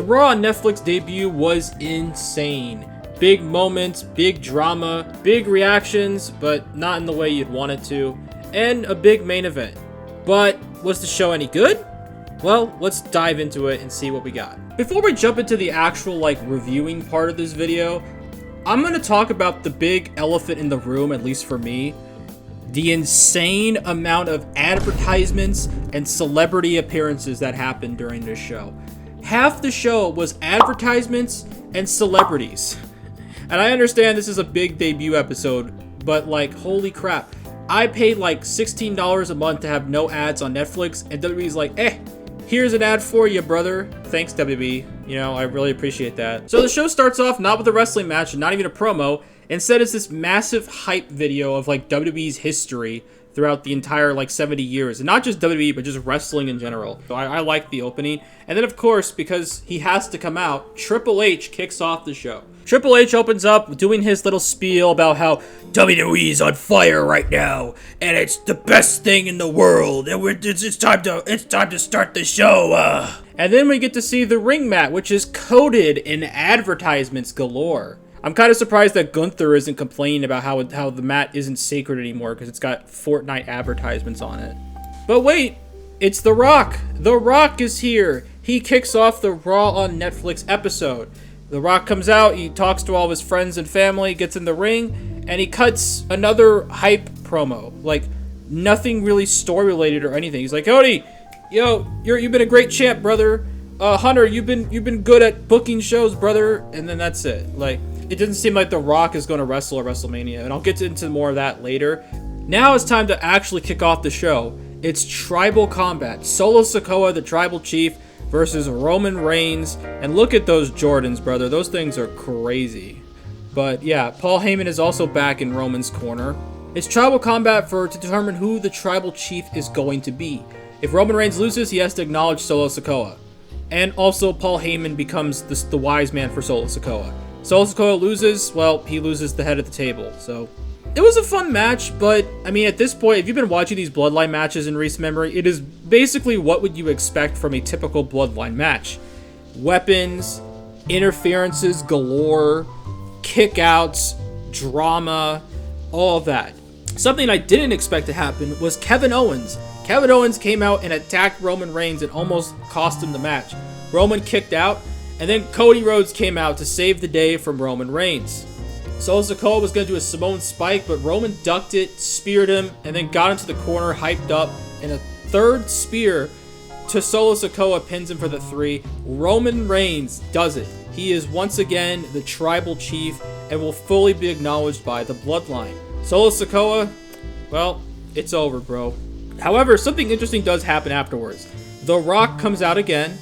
The Raw on Netflix debut was insane. Big moments, big drama, big reactions, but not in the way you'd want it to, and a big main event. But was the show any good? Well, let's dive into it and see what we got. Before we jump into the actual reviewing part of this video, I'm going to talk about the big elephant in the room, at least for me. The insane amount of advertisements and celebrity appearances that happened during this show. Half the show was advertisements and celebrities. And I understand this is a big debut episode, but holy crap. I paid $16 a month to have no ads on Netflix, and WWE's here's an ad for you, brother. Thanks, WWE. I really appreciate that. So the show starts off not with a wrestling match and not even a promo. Instead, it's this massive hype video of WWE's history throughout the entire 70 years. And not just WWE, but just wrestling in general. So I like the opening. And then, of course, because he has to come out, Triple H kicks off the show. Triple H opens up doing his little spiel about how WWE's on fire right now, and it's the best thing in the world, and it's time to start the show. And then we get to see the ring mat, which is coated in advertisements galore. I'm kind of surprised that Gunther isn't complaining about how the mat isn't sacred anymore because it's got Fortnite advertisements on it. But wait, it's The Rock. The Rock is here. He kicks off the Raw on Netflix episode. The Rock comes out, he talks to all of his friends and family, gets in the ring, and he cuts another hype promo. Nothing really story related or anything. He's like, Cody, yo, you've been a great champ, brother. Hunter, you've been good at booking shows, brother. And then that's it. It doesn't seem like The Rock is going to wrestle at WrestleMania, and I'll get into more of that later. Now it's time to actually kick off the show. It's Tribal Combat. Solo Sikoa, the Tribal Chief, versus Roman Reigns. And look at those Jordans, brother. Those things are crazy. But yeah, Paul Heyman is also back in Roman's corner. It's Tribal Combat to determine who the Tribal Chief is going to be. If Roman Reigns loses, he has to acknowledge Solo Sikoa. And also Paul Heyman becomes the wise man for Solo Sikoa. Solo Sikoa loses, well, he loses the head of the table. So it was a fun match, but at this point, if you've been watching these Bloodline matches in recent memory, it is basically what would you expect from a typical Bloodline match. Weapons, interferences galore, kickouts, drama, all of that. Something I didn't expect to happen was Kevin Owens. Kevin Owens came out and attacked Roman Reigns and almost cost him the match. Roman kicked out, and then Cody Rhodes came out to save the day from Roman Reigns. Solo Sikoa was going to do a Samoan spike, but Roman ducked it, speared him, and then got into the corner, hyped up, and a third spear to Solo Sikoa pins him for the 3. Roman Reigns does it. He is once again the Tribal Chief and will fully be acknowledged by the Bloodline. Solo Sikoa, well, it's over, bro. However, something interesting does happen afterwards. The Rock comes out again,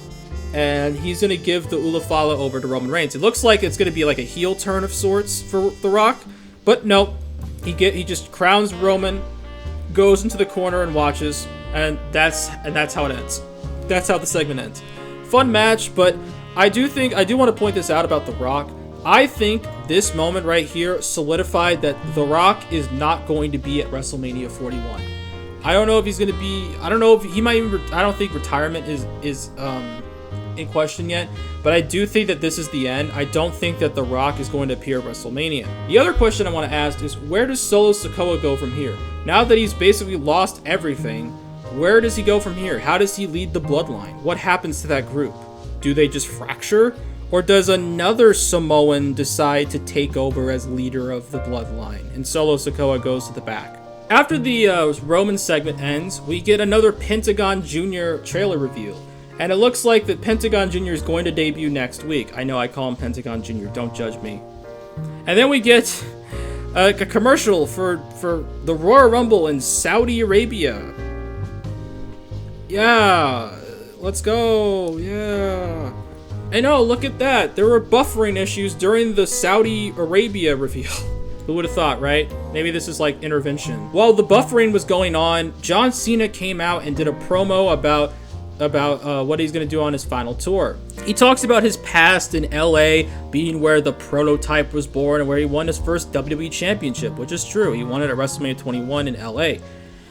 and he's going to give the Ulafala over to Roman Reigns. It looks like it's going to be a heel turn of sorts for The Rock, but nope. He just crowns Roman, goes into the corner and watches, and that's how it ends. That's how the segment ends. Fun match, but I do want to point this out about The Rock. I think this moment right here solidified that The Rock is not going to be at WrestleMania 41. I don't know if he's going to be, I don't know if he might even, I don't think retirement is in question yet, but I do think that this is the end. I don't think that The Rock is going to appear at WrestleMania. The other question I want to ask is, where does Solo Sikoa go from here? Now that he's basically lost everything, where does he go from here? How does he lead the Bloodline? What happens to that group? Do they just fracture? Or does another Samoan decide to take over as leader of the Bloodline, and Solo Sikoa goes to the back? After the Roman segment ends, we get another Pentagon Jr. trailer reveal. And it looks like that Pentagon Jr. is going to debut next week. I know I call him Pentagon Jr., don't judge me. And then we get a commercial for the Royal Rumble in Saudi Arabia. Yeah, let's go, yeah. And oh, look at that. There were buffering issues during the Saudi Arabia reveal. Who would have thought, right? Maybe this is intervention. While the buffering was going on, John Cena came out and did a promo about what he's going to do on his final tour. He talks about his past in LA being where the prototype was born and where he won his first WWE championship, which is true. He won it at WrestleMania 21 in LA.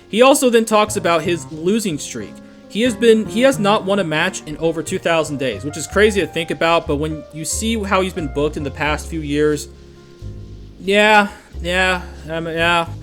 He also then talks about his losing streak. He has not won a match in over 2,000 days, which is crazy to think about, but when you see how he's been booked in the past few years, yeah.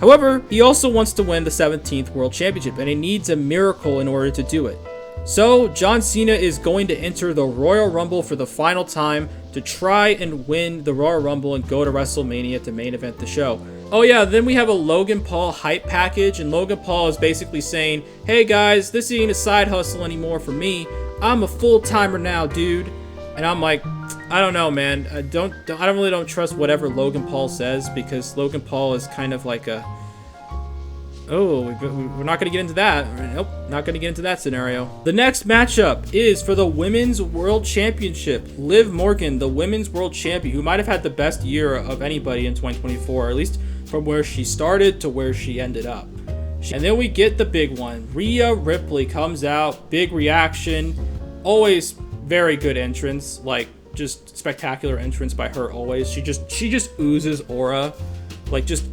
However, he also wants to win the 17th World Championship, and he needs a miracle in order to do it. So, John Cena is going to enter the Royal Rumble for the final time to try and win the Royal Rumble and go to WrestleMania to main event the show. Oh yeah, then we have a Logan Paul hype package, and Logan Paul is basically saying, hey guys, this ain't a side hustle anymore for me. I'm a full-timer now, dude. And I'm like, I don't know, man. I really don't trust whatever Logan Paul says, because Logan Paul is kind of like a... Oh, we're not going to get into that. Nope, not going to get into that scenario. The next matchup is for the Women's World Championship. Liv Morgan, the Women's World Champion, who might have had the best year of anybody in 2024, or at least from where she started to where she ended up. And then we get the big one. Rhea Ripley comes out, big reaction, always very good entrance, like just spectacular entrance by her always. She just oozes aura, like just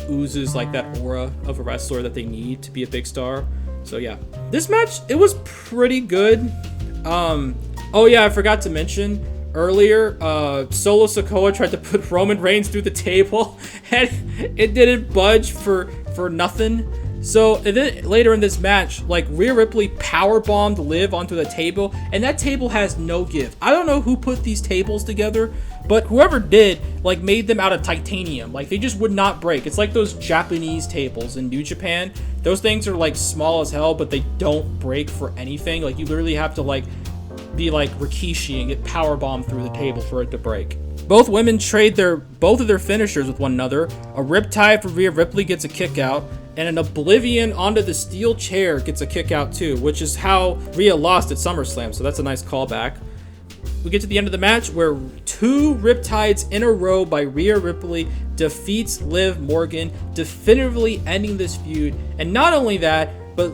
oozes like that aura of a wrestler that they need to be a big star. So yeah, this match, it was pretty good. Oh yeah, I forgot to mention earlier, Solo Sikoa tried to put Roman Reigns through the table and it didn't budge for nothing. So, and then later in this match, like, Rhea Ripley powerbombed Liv onto the table, and that table has no give. I don't know who put these tables together, but whoever did, like, made them out of titanium. Like, they just would not break. It's like those Japanese tables in New Japan. Those things are, like, small as hell, but they don't break for anything. Like, you literally have to, like, be like Rikishi and get powerbombed through the table for it to break. Both women trade both of their finishers with one another. A Riptide for Rhea Ripley gets a kick out, and an Oblivion onto the steel chair gets a kick out too, which is how Rhea lost at SummerSlam, so that's a nice callback. We get to the end of the match where 2 Riptides in a row by Rhea Ripley defeats Liv Morgan, definitively ending this feud. And not only that, but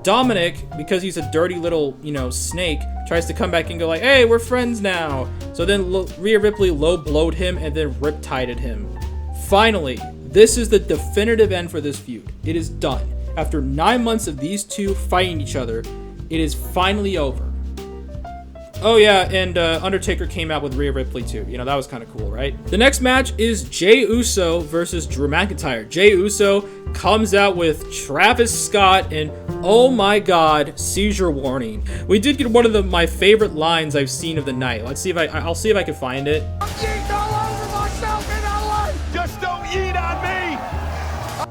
Dominic, because he's a dirty little, snake, tries to come back and go like, hey, we're friends now. So then Rhea Ripley low-blowed him and then Riptided him. Finally, this is the definitive end for this feud. It is done. After 9 months of these two fighting each other, it is finally over. Oh yeah, and Undertaker came out with Rhea Ripley too. That was kind of cool, right? The next match is Jey Uso versus Drew McIntyre. Jey Uso comes out with Travis Scott and, oh my god, seizure warning. We did get one of my favorite lines I've seen of the night. Let's see if I'll see if I can find it.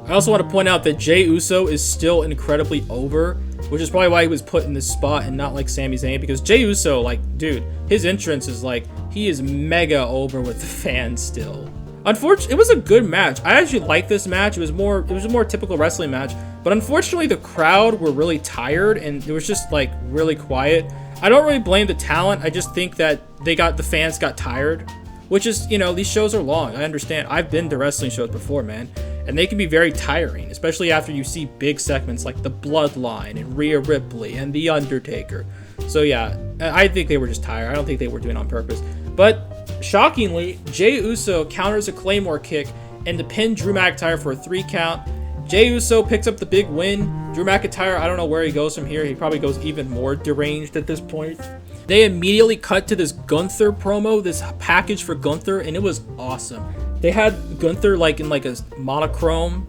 I also want to point out that Jey Uso is still incredibly over, which is probably why he was put in this spot and not like Sami Zayn, because Jey Uso, like, dude, his entrance is like, he is mega over with the fans still. Unfortunately, it was a good match. I actually liked this match. It was a more typical wrestling match, but unfortunately the crowd were really tired and it was just like really quiet. I don't really blame the talent. I just think that the fans got tired, which is, these shows are long. I understand. I've been to wrestling shows before, man. And they can be very tiring, especially after you see big segments like the Bloodline and Rhea Ripley and The Undertaker. So yeah, I think they were just tired. I don't think they were doing it on purpose. But shockingly, Jey Uso counters a Claymore kick and to pin Drew McIntyre for a 3 count. Jey Uso picks up the big win. Drew McIntyre, I don't know where he goes from here. He probably goes even more deranged at this point. They immediately cut to this Gunther promo, this package for Gunther, and it was awesome. They had Gunther like in like a monochrome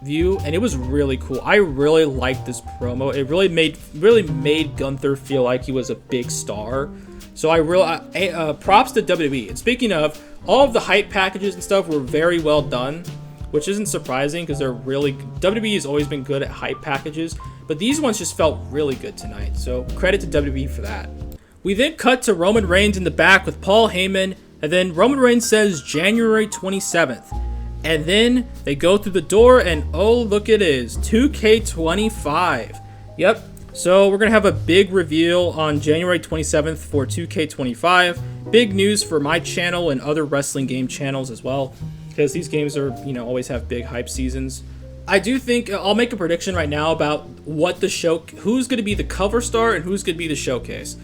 view, and it was really cool. I really liked this promo. It really made Gunther feel like he was a big star. So props to WWE. And speaking of, all of the hype packages and stuff were very well done, which isn't surprising because WWE has always been good at hype packages, but these ones just felt really good tonight. So credit to WWE for that. We then cut to Roman Reigns in the back with Paul Heyman. And then Roman Reigns says January 27th. And then they go through the door and oh, look it is. 2K25. Yep. So we're going to have a big reveal on January 27th for 2K25. Big news for my channel and other wrestling game channels as well. Because these games are, always have big hype seasons. I do think I'll make a prediction right now about who's going to be the cover star and who's going to be the showcase.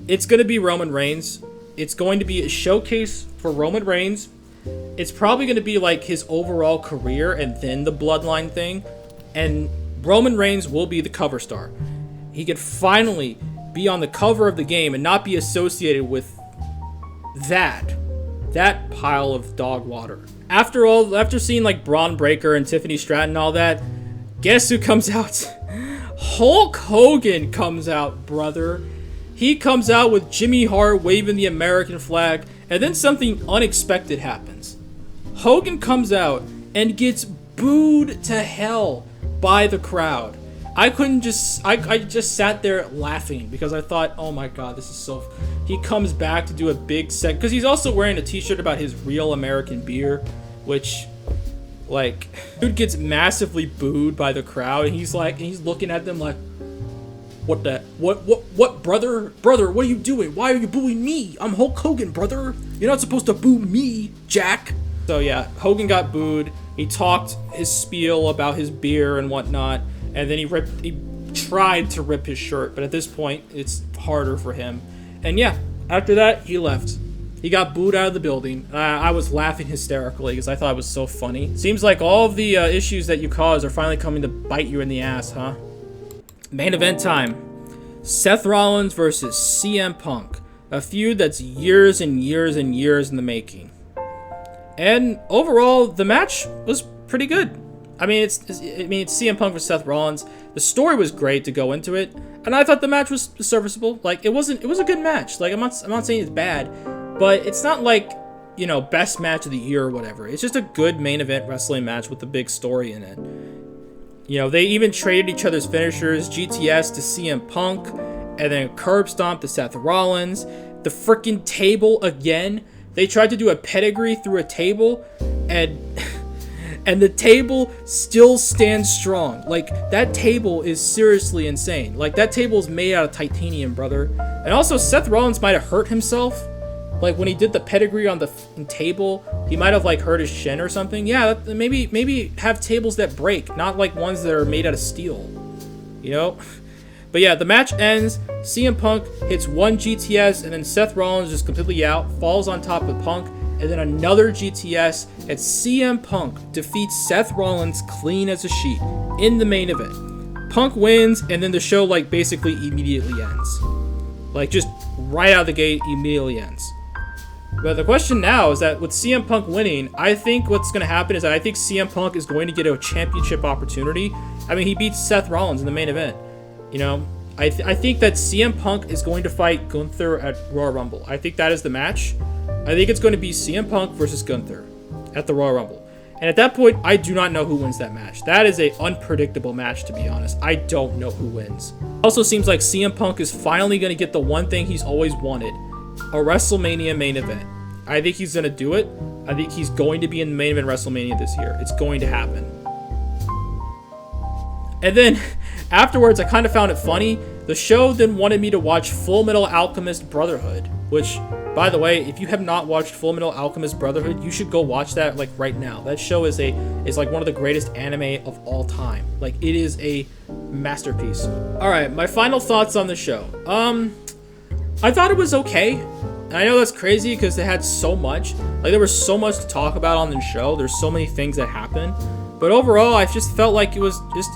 It's going to be Roman Reigns. It's going to be a showcase for Roman Reigns. It's probably going to be like his overall career and then the Bloodline thing. And Roman Reigns will be the cover star. he could finally be on the cover of the game and not be associated with that pile of dog water. After seeing like Braun Breaker and Tiffany Stratton and all that, guess who comes out? Hulk Hogan comes out, brother. He comes out with Jimmy Hart waving the American flag, and then something unexpected happens. Hogan comes out and gets booed to hell by the crowd. I just sat there laughing because I thought, oh my god, this is so... He comes back to do a big set, because he's also wearing a t-shirt about his real American beer, which, like, dude gets massively booed by the crowd, and he's looking at them like, what, brother, what are you doing? Why are you booing me? I'm Hulk Hogan, brother. You're not supposed to boo me, Jack. So yeah, Hogan got booed. He talked his spiel about his beer and whatnot, and then he tried to rip his shirt, but at this point, it's harder for him. And yeah, after that, he left. He got booed out of the building. I was laughing hysterically because I thought it was so funny. Seems like all of the issues that you caused are finally coming to bite you in the ass, huh? Main event time. Seth Rollins versus CM Punk. A feud that's years and years and years in the making. And overall, the match was pretty good. I mean, it's CM Punk versus Seth Rollins. The story was great to go into it, and I thought the match was serviceable. Like, it was a good match. Like, I'm not saying it's bad, but it's not like, you know, best match of the year or whatever. It's just a good main event wrestling match with a big story in it. You know, they even traded each other's finishers, GTS to CM Punk, and then curb stomp to Seth Rollins. The freaking table again. They tried to do a pedigree through a table, and the table still stands strong. Like, that table is seriously insane. Like, that table is made out of titanium, brother. And also, Seth Rollins might have hurt himself. Like, when he did the pedigree on the table, he might have, like, hurt his shin or something. Yeah, maybe have tables that break, not, like, ones that are made out of steel. You know? But yeah, the match ends. CM Punk hits one GTS, and then Seth Rollins just completely out, falls on top of Punk, and then another GTS, and CM Punk defeats Seth Rollins clean as a sheet in the main event. Punk wins, and then the show, like, basically immediately ends. Like, just right out of the gate, immediately ends. But the question now is that with CM Punk winning, I think what's going to happen is that I think CM Punk is going to get a championship opportunity. I mean, he beats Seth Rollins in the main event. You know, I think that CM Punk is going to fight Gunther at Royal Rumble. I think that is the match. I think it's going to be CM Punk versus Gunther at the Royal Rumble. And at that point, I do not know who wins that match. That is an unpredictable match, to be honest. I don't know who wins. Also seems like CM Punk is finally going to get the one thing he's always wanted. A WrestleMania main event. I think he's going to do it. I think he's going to be in the main event WrestleMania this year. It's going to happen. And then, afterwards, I kind of found it funny. The show then wanted me to watch Full Metal Alchemist Brotherhood, which, by the way, if you have not watched Full Metal Alchemist Brotherhood, you should go watch that, like, right now. That show is like one of the greatest anime of all time. Like, it is a masterpiece. Alright, my final thoughts on the show. I thought it was okay. And I know that's crazy because they had so much. Like, there was so much to talk about on the show. There's so many things that happened. But overall, I just felt like it was just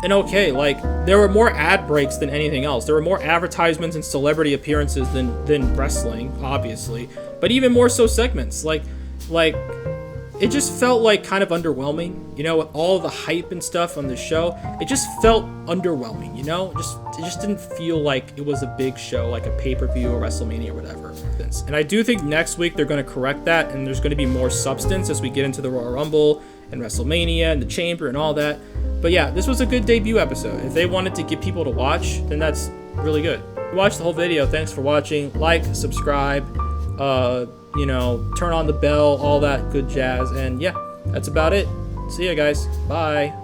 an okay. Like, there were more ad breaks than anything else. There were more advertisements and celebrity appearances than wrestling, obviously. But even more so segments. Like, it just felt like kind of underwhelming, you know, with all the hype and stuff on the show. It just felt underwhelming, you know? It just didn't feel like it was a big show, like a pay-per-view or WrestleMania or whatever. And I do think next week they're going to correct that, and there's going to be more substance as we get into the Royal Rumble and WrestleMania and the Chamber and all that. But yeah, this was a good debut episode. If they wanted to get people to watch, then that's really good. If you watched the whole video, thanks for watching. Like, subscribe, you know, turn on the bell, all that good jazz. And yeah, that's about it. See ya, guys. Bye.